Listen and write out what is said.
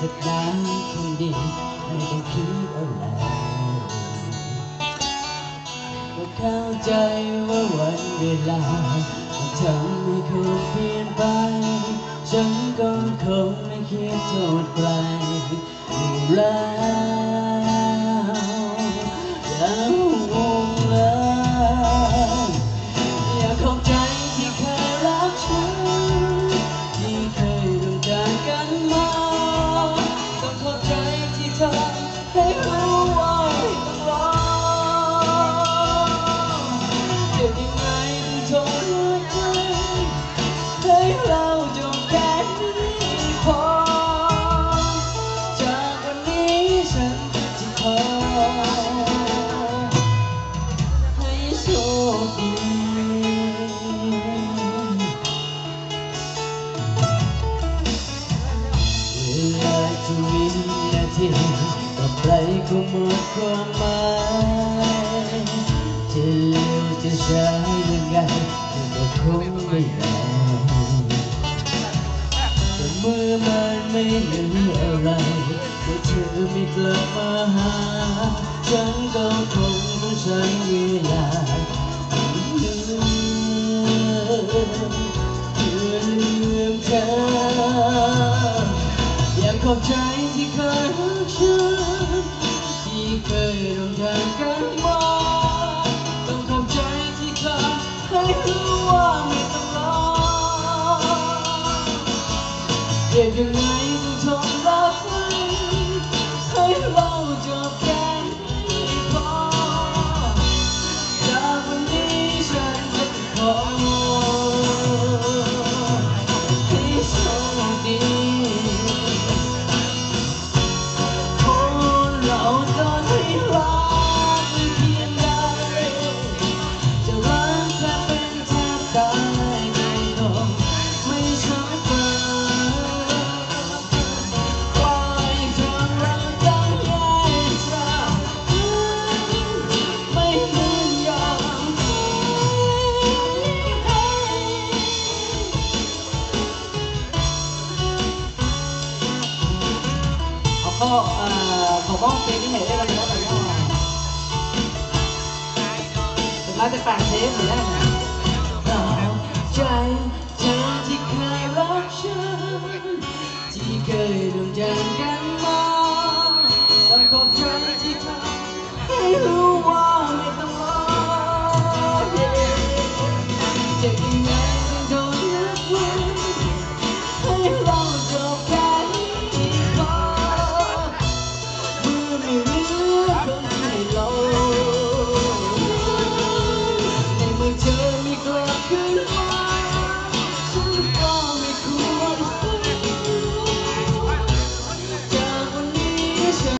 เถิดน้ำคนดีไม่ต้องคิดอะไรก็เข้าใจว่าวันเวลาทำให้คนเปลี่ยนไปฉันก็คงไม่คิดโทษใครอยู่แล้วแล้ววงแล้วอยากขอบใจที่เคยรักฉันที่เคยต้องการกันมาต้องขอบใจที่เธอให้รู้ว่าไม่ต้องรอเดี๋ยวยังไงต้องทนให้เราจบแค่นี้พอจากวันนี้ฉันจะขอให้โชคดีเวลาทุกวินาทีต่อไปก็หมดความหมายจะเร็วจะช้ายังไงก็คงไม่ได้แต่เมื่อมันไม่เหลืออะไรเมื่อเธอไม่กลับมาหาฉันก็คงต้องใช้เวลาลืมเธออยากขอบใจที่เคยรักฉันที่เคยต้องการกันมาต้องขอบใจที่เคยให้รู้ว่าไม่ต้องรอเรียกยังไงต้องทนรับไว้ให้เราจบแค่นี้พอจากวันนี้ฉันจะขอให้โชคดีคนเราตอนให้รักเพียงใดจะรักแทบเป็นแทบตายก็ไม่สำคัญปล่อยเธอรักกันแยกจากไม่เหมือนอย่างเขาขอมอบเพลงที่ไหนได้แล้วนะครับเป็นมาจากต่างเทปหรือได้ไหมใจเธอที่เคยรักฉันที่เคยดวงใจ